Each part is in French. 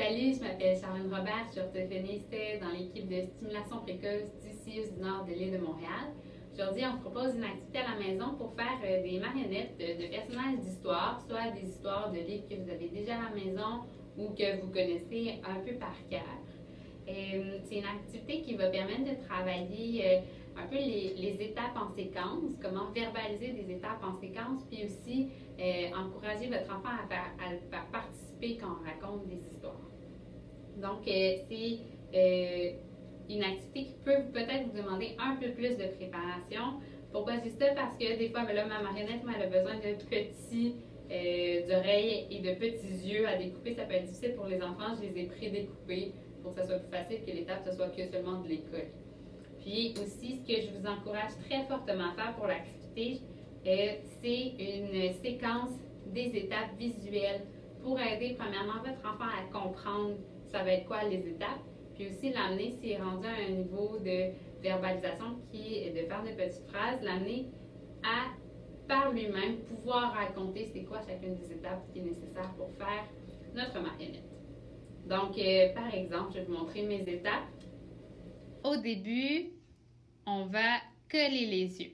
Salut, je m'appelle Charlène Robert, je suis orthophoniste dans l'équipe de stimulation précoce du CIUS du Nord de l'île de Montréal. Aujourd'hui, on vous propose une activité à la maison pour faire des marionnettes de personnages d'histoire, soit des histoires de livres que vous avez déjà à la maison ou que vous connaissez un peu par cœur. C'est une activité qui va permettre de travailler un peu les étapes en séquence, comment verbaliser des étapes en séquence, puis aussi encourager votre enfant à faire participer quand on raconte des histoires. Donc, c'est une activité qui peut peut-être vous demander un peu plus de préparation. Pourquoi je dis ça? Parce que des fois, là, ma marionnette, elle a besoin de petits oreilles et de petits yeux à découper. Ça peut être difficile pour les enfants. Je les ai pré-découpés pour que ça soit plus facile que l'étape, ce soit que seulement de l'école. Puis aussi, ce que je vous encourage très fortement à faire pour l'activité, c'est une séquence des étapes visuelles pour aider premièrement votre enfant à comprendre ça va être quoi les étapes, puis aussi l'amener, s'il est rendu à un niveau de verbalisation qui est de faire de petites phrases, l'amener à, par lui-même, pouvoir raconter c'est quoi chacune des étapes qui est nécessaire pour faire notre marionnette. Donc, par exemple, je vais vous montrer mes étapes. Au début, on va coller les yeux.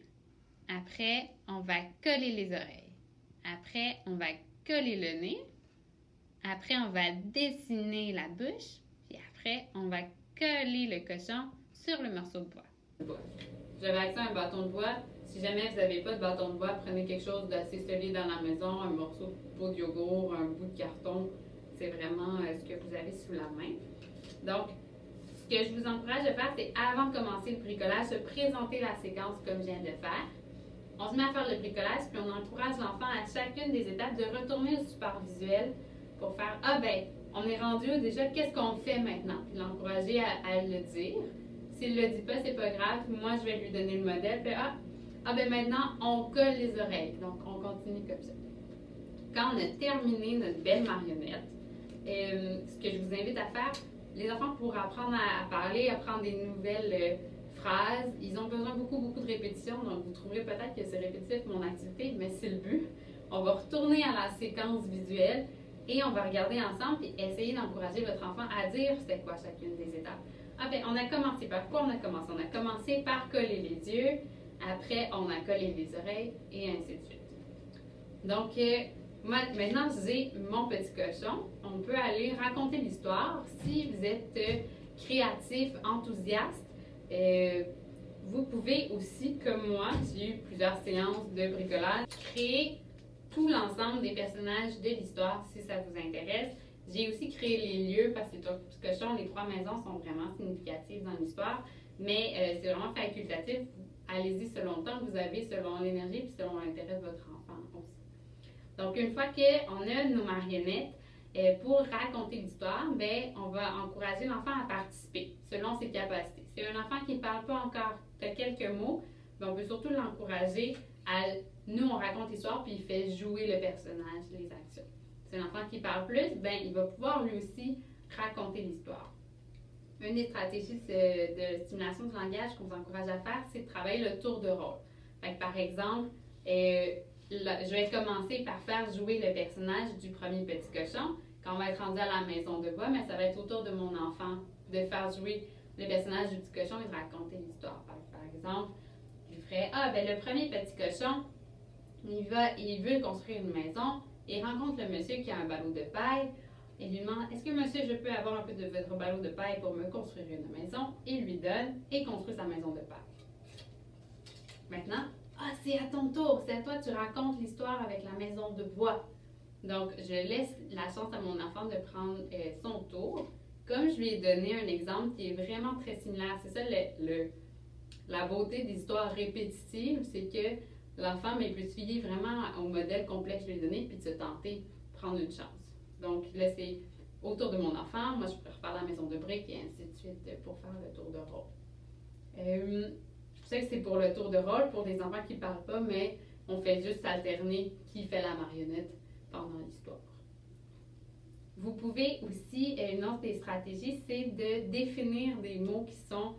Après, on va coller les oreilles. Après, on va coller le nez. Après, on va dessiner la bouche. Puis après, on va coller le cochon sur le morceau de bois. J'avais accès à un bâton de bois. Si jamais vous n'avez pas de bâton de bois, prenez quelque chose d'assez solide dans la maison, un morceau de pot de yogourt, un bout de carton. C'est vraiment ce que vous avez sous la main. Donc, ce que je vous encourage de faire, c'est avant de commencer le bricolage, de présenter la séquence comme je viens de faire. On se met à faire le bricolage, puis on encourage l'enfant à chacune des étapes de retourner au support visuel pour faire « Ah ben, on est rendu déjà, qu'est-ce qu'on fait maintenant? » Puis l'encourager à le dire. S'il ne le dit pas, c'est pas grave. Moi, je vais lui donner le modèle. Puis ah ben maintenant, on colle les oreilles. Donc, on continue comme ça. Quand on a terminé notre belle marionnette, ce que je vous invite à faire, les enfants, pour apprendre à parler, apprendre des nouvelles phrases, ils ont besoin beaucoup de répétitions. Donc, vous trouverez peut-être que c'est répétitif mon activité, mais c'est le but. On va retourner à la séquence visuelle et on va regarder ensemble et essayer d'encourager votre enfant à dire c'est quoi chacune des étapes. Ah ben, on a commencé par quoi on a commencé? On a commencé par coller les yeux, après on a collé les oreilles et ainsi de suite. Donc, maintenant j'ai mon petit cochon, on peut aller raconter l'histoire. Si vous êtes créatif, enthousiaste, vous pouvez aussi, comme moi, j'ai eu plusieurs séances de bricolage, créer tout l'ensemble des personnages de l'histoire si ça vous intéresse. J'ai aussi créé les lieux parce que ton petit cochon, les 3 maisons sont vraiment significatives dans l'histoire, mais c'est vraiment facultatif. Allez-y selon le temps que vous avez, selon l'énergie et selon l'intérêt de votre enfant aussi. Donc, une fois qu'on a nos marionnettes, pour raconter l'histoire, ben, on va encourager l'enfant à participer selon ses capacités. Si un enfant qui ne parle pas encore de quelques mots, ben, on peut surtout l'encourager à nous, on raconte l'histoire puis il fait jouer le personnage, les actions. Si un enfant qui parle plus, ben, il va pouvoir lui aussi raconter l'histoire. Une des stratégies de stimulation du langage qu'on vous encourage à faire, c'est de travailler le tour de rôle. Fait que, par exemple, je vais commencer par faire jouer le personnage du premier petit cochon. Quand on va être rendu à la maison de bois, mais ça va être autour de mon enfant de faire jouer le personnage du petit cochon et de raconter l'histoire. Par exemple, je ferais ah ben le premier petit cochon, il veut construire une maison, il rencontre le monsieur qui a un ballot de paille et lui demande est-ce que monsieur je peux avoir un peu de votre ballot de paille pour me construire une maison? Il lui donne et construit sa maison de paille. Maintenant, ah, c'est à ton tour, c'est à toi, tu racontes l'histoire avec la maison de bois. Donc, je laisse la chance à mon enfant de prendre son tour. Comme je lui ai donné un exemple qui est vraiment très similaire, c'est ça la beauté des histoires répétitives, c'est que l'enfant peut se fier vraiment au modèle complet que je lui ai donné puis de se tenter de prendre une chance. Donc, là, c'est autour de mon enfant, moi je peux refaire la maison de briques et ainsi de suite pour faire le tour de rôle. Je sais que c'est pour le tour de rôle, pour des enfants qui ne parlent pas, mais on fait juste alterner qui fait la marionnette pendant l'histoire. Vous pouvez aussi, une autre des stratégies, c'est de définir des mots qui sont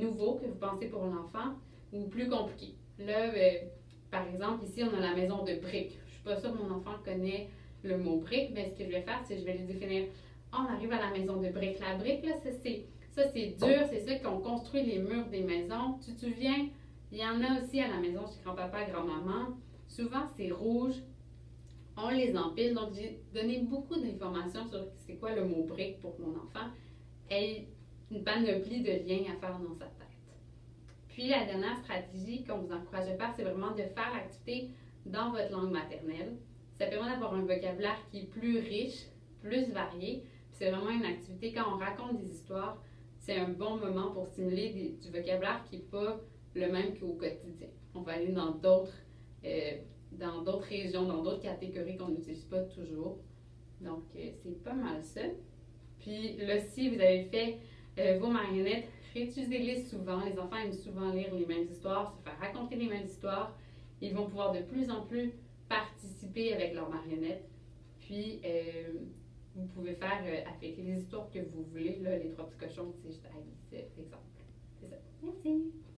nouveaux, que vous pensez pour l'enfant, ou plus compliqués. Là, par exemple, ici, on a la maison de briques. Je ne suis pas sûre que mon enfant connaît le mot brique, mais ce que je vais faire, c'est que je vais lui définir On arrive à la maison de briques. La brique, là, ça c'est dur, c'est ça qu'on construit les murs des maisons. Tu te souviens, il y en a aussi à la maison chez grand-papa et grand-maman. Souvent, c'est rouge. On les empile. Donc, j'ai donné beaucoup d'informations sur c'est quoi le mot brique pour mon enfant et une panoplie de liens à faire dans sa tête. Puis, la dernière stratégie qu'on vous encourage à faire, c'est vraiment de faire l'activité dans votre langue maternelle. Ça permet d'avoir un vocabulaire qui est plus riche, plus varié. C'est vraiment une activité, quand on raconte des histoires, c'est un bon moment pour stimuler du vocabulaire qui n'est pas le même qu'au quotidien. On va aller dans d'autres régions, dans d'autres catégories qu'on n'utilise pas toujours. Donc, c'est pas mal ça. Puis là, si vous avez fait vos marionnettes, réutilisez-les souvent. Les enfants aiment souvent lire les mêmes histoires, se faire raconter les mêmes histoires. Ils vont pouvoir de plus en plus participer avec leurs marionnettes. Puis, vous pouvez faire avec les histoires que vous voulez. Là, les trois petits cochons, c'est juste à exemple.